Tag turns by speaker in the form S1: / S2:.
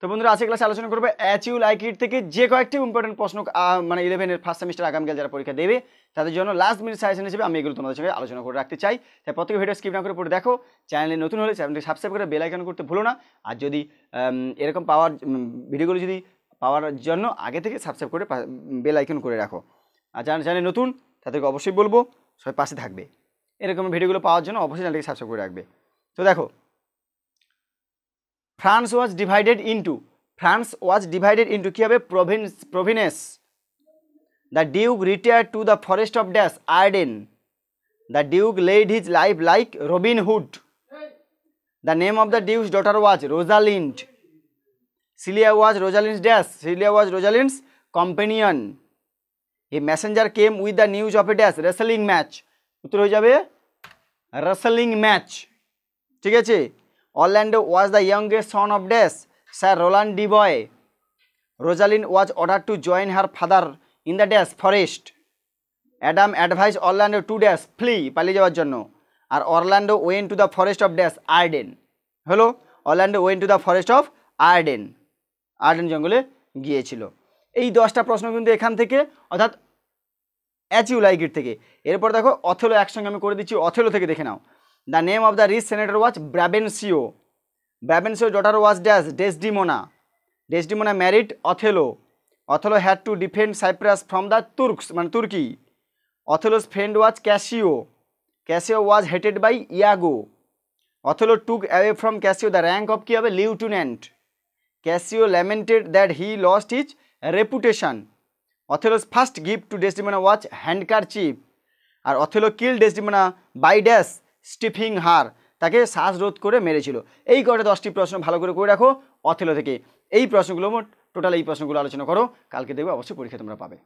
S1: তো বন্ধুরা আজকে ক্লাসে আলোচনা করবে অ্যাজ ইউ লাইক ইট থেকে যে কয়েকটি ইম্পর্টেন্ট প্রশ্ন মানে 11-এর ফার্স্ট সেমিস্টার আগামীকাল যারা পরীক্ষা দেবে তাদের জন্য লাস্ট মিনিট সাজেশন হিসেবে আমি এগুলো তোমাদের সঙ্গে আলোচনা করে রাখতে চাই। তাই প্রত্যেক ভিডিও স্কিপ না করে পড়ে দেখো। চ্যানেলে নতুন হলে চ্যানেলটি সাবস্ক্রাইব করে বেল আইকন করতে ভুলো না। আর যদি এরকম ভিডিওগুলো যদি পাওয়ার জন্য আগে থেকে সাবস্ক্রাইব করে বেল আইকন করে রাখো। আর যারা চ্যানেলে নতুন তাদেরকে অবশ্যই বলবো সবাই পাশে থাকবে, এরকম ভিডিওগুলো পাওয়ার জন্য অবশ্যই চ্যানেলটিকে সাবস্ক্রাইব করে রাখবে। তো দেখো, ফ্রান্স ওয়াজ ডিভাইডেড ইন্টু কী হবে provinces. The duke retired to the forest of dash Arden. The duke led his life like Robin Hood. The name of the duke's daughter was Rosalind. Celia was Rosalind's companion. A messenger came with the news of a dash wrestling match. উত্তর হয়ে যাবে wrestling match. ঠিক আছে। Orlando was the youngest son of dash sir Rowland de Boys. Rosalyn was order to join her father in the dash forest. Adam advise Orlando to dash flee, পালিয়ে যাওয়ার জন্য। আর Orlando went to the forest of dash Arden. হলো Orlando went to the forest of Arden জঙ্গলে গিয়েছিল। এই 10টা প্রশ্ন কিন্তু এখান থেকে, অর্থাৎ অ্যাজ ইউ লাইক ইট থেকে। এরপর দেখো অথেলো একসঙ্গে আমি করে দিচ্ছি, অথেলো থেকে দেখে নাও। The name of the rich senator was Brabantio. Brabantio daughter was dash Desdemona. Desdemona married Othello. Othello had to defend Cyprus from the Turks, মানে তুর্কি। Othello's friend was Cassio. Cassio was hated by Iago. Othello took away from Cassio the rank of কী হবে lieutenant. Cassio lamented that he lost his reputation. Othello's first gift to Desdemona was handkerchief. আর Othello kill Desdemona by dash স্টিফিং হার, তাকে শ্বাসরোধ করে মেরেছিল। এই কটা 10টি প্রশ্ন ভালো করে রাখো অথেলো থেকে। এই প্রশ্নগুলো টোটাল এই প্রশ্নগুলো আলোচনা করো, কালকে দেখবে অবশ্যই পরীক্ষা তোমরা পাবে।